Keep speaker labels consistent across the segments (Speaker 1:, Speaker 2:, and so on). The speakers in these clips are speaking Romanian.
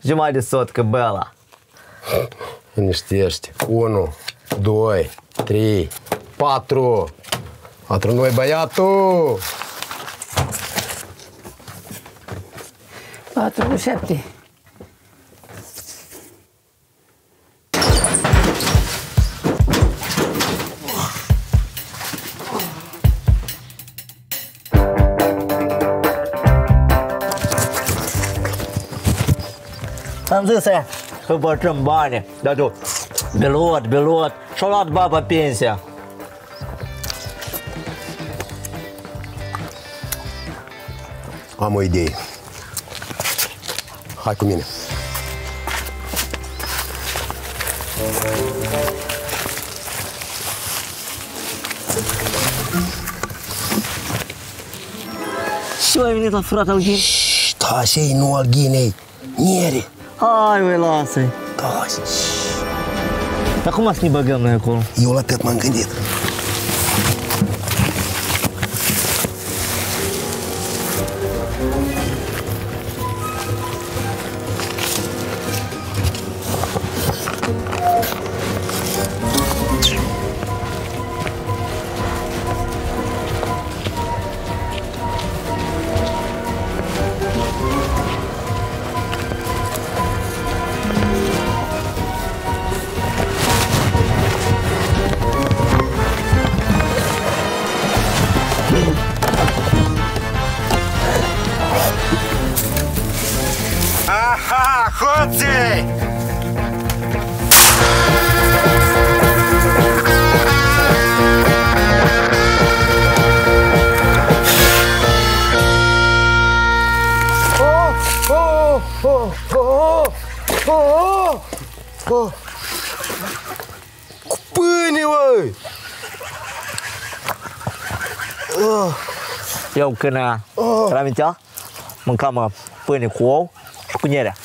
Speaker 1: Jumătate de sotcă, Bela.
Speaker 2: Liniștește. 1, 2, 3, 4. 4 noi, băiatul.
Speaker 3: 4, 7.
Speaker 1: Am zis aia că bătrâm bani, dar tu, belot, și-a luat baba pensia.
Speaker 2: Am o idee. Hai cu mine.
Speaker 1: Și ai venit la furat al ghinei?
Speaker 2: Da, așa-i, nu al ghinei. Niere.
Speaker 1: Hai, măi, lasă-i.
Speaker 2: Da,
Speaker 1: Dar cum să ne băgăm noi acolo?
Speaker 2: eu la atât m-am gândit. Aha, hoții! Cu pâine, măi!
Speaker 1: Eu când amintea, mâncam pâine cu ou și cu nierea.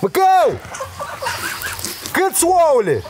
Speaker 2: Măcăi! Cât-s ouăle?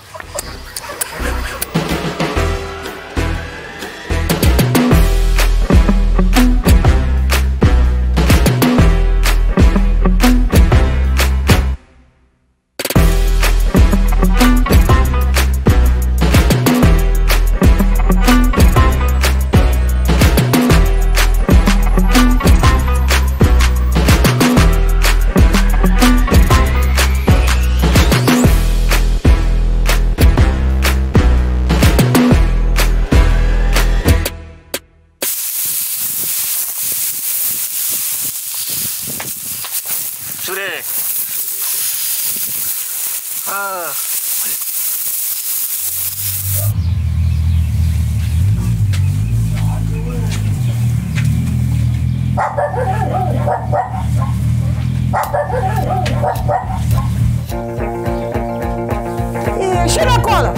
Speaker 1: Șure!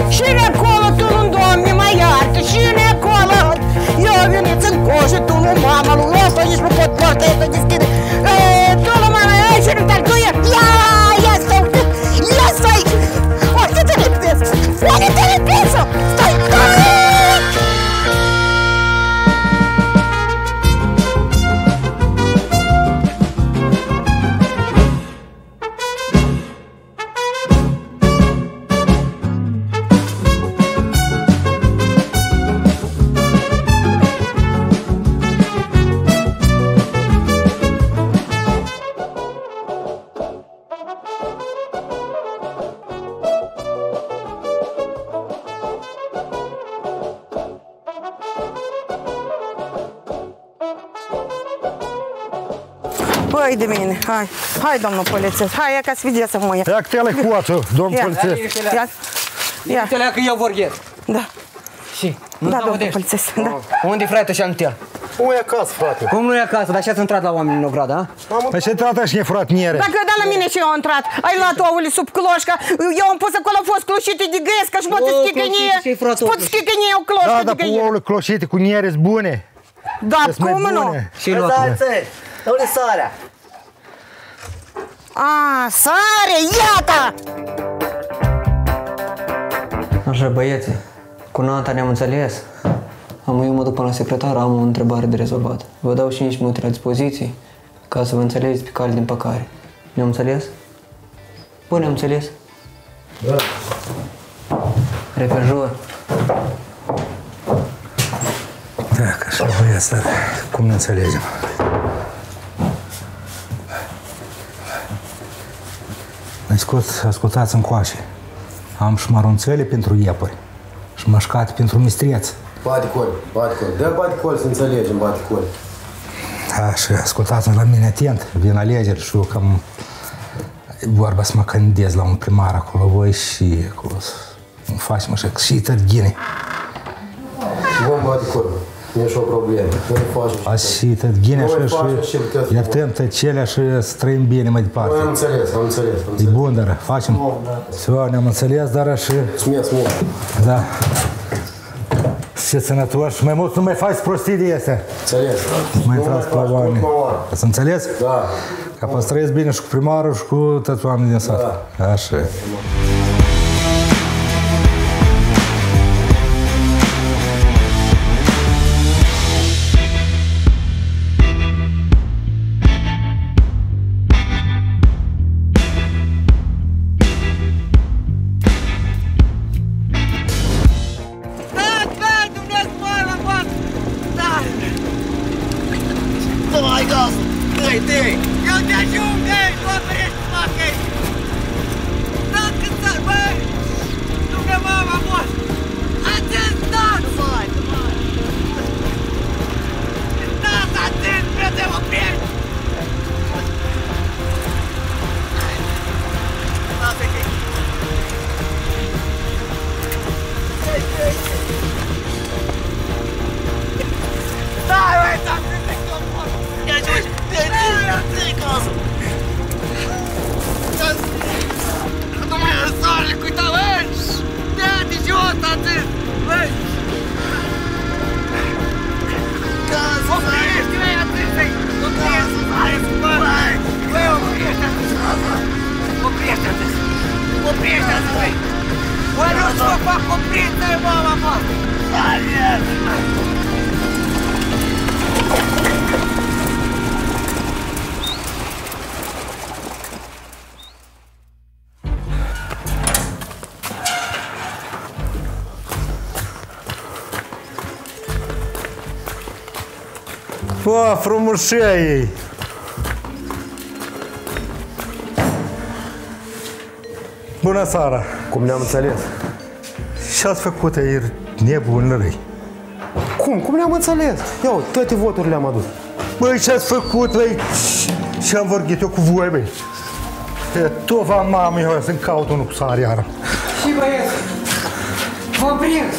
Speaker 3: Și-ne acolo, tu nu, Doamne, mai iartă, și-ne acolo. Eu veniți în coșă, tu nu, mama, lui ăsta nici nu pot poarta, ăsta deschide. Tu nu, mama, și nu te-al tuie. Ia stai! Uite, te lipesc! Stai! Hai de mine, hai, domnul polițist, hai, ia ca să vedeți mă.
Speaker 2: Ia că te-ale coață, domnul polițist.
Speaker 3: Ia.
Speaker 4: Ia că eu vorghez.
Speaker 3: Da.
Speaker 4: Și?
Speaker 3: Da, domnul polițist, da.
Speaker 4: Unde-i frate și antea?
Speaker 2: Cum e acasă, frate?
Speaker 4: Cum nu e acasă? Dar și ați intrat la oameni în ogradă, a?
Speaker 2: Păi ce trată și ne furat niere?
Speaker 3: Dacă da la mine și eu am intrat, ai luat ouăle sub cloșca, eu am pus acolo, au fost cloșite de găiescă și poate schicănie, poate schicănie o cloșcă de
Speaker 2: Da, dar cu
Speaker 3: găiescă.
Speaker 2: ouăle cloșite, cu niere bune.
Speaker 3: Da, cum nu?
Speaker 4: Și luat.
Speaker 1: Unde sarea?
Speaker 3: Sare, iată!
Speaker 4: Așa, băieți, cu Nata ne-am înțeles. Eu mă duc până la secretar, am o întrebare de rezolvat. Vă dau 5 minute la dispoziție ca să vă înțelegeți pe cale din păcare. Ne-am înțeles? Bă, ne-am înțeles?
Speaker 2: Da.
Speaker 4: Repejor.
Speaker 2: Da, că așa băieți, dar cum ne înțelegem? Ascultați încoace. Am și mărunțele pentru iepuri și mășcate pentru mistreț.
Speaker 5: Baticol. Dă baticol să înțelegem, baticol.
Speaker 2: Da, și ascultați-mă la mine atent. Vin alegeri și eu cam vorba să mă candidez la un primar acolo, voi și acolo îmi facem așa, și tărghine.
Speaker 5: Bun, baticol. Nu e și o problemă. Noi facem
Speaker 2: Și tărghine așa și iertăm tăcelea și să trăim bine mai departe.
Speaker 5: Noi am înțeles.
Speaker 2: E bun, dar facem. Все, ne-am înțeles, dar și...
Speaker 5: Mulțumesc mult.
Speaker 2: Da. Și sănătoși. Mai mult nu mai faci prostii de astea.
Speaker 5: Înțeles.
Speaker 2: Mai intrați pe la oameni. Ați înțeles?
Speaker 5: Da.
Speaker 2: Ca să trăiesc bine și cu primarul și cu toți oamenii din sat. Așa.
Speaker 3: Давай газ! Ты! Eu te ajung, ei! Nu oprești, facă! Stați cât să... Băi! Nu că mama mor! Atent, stați! Stați, atent, frate, oprești! Lasă că... Stai, băi, stai! Я чуть ты газу. Думаю, Сарлик, товарищ! Да, ты чего там ты? Газ, упрежь тебя, ты! Упрежь, упрежь, ты! Ой, ну что, как упрежь, ты, мама, Привет!
Speaker 2: О, frumușea ei! Bună seara!
Speaker 5: Cum ne-am înțeles?
Speaker 2: Ce-ați făcut aici, nebunării?
Speaker 5: Cum ne-am înțeles? Ia, toate voturile le-am adus.
Speaker 2: Băi, ce-ați făcut, băi? Ce-am vorbit eu cu voi, băi? Tu v-am mamă, eu să-mi caut unul cu sare iară.
Speaker 4: Și băieți, vă prind!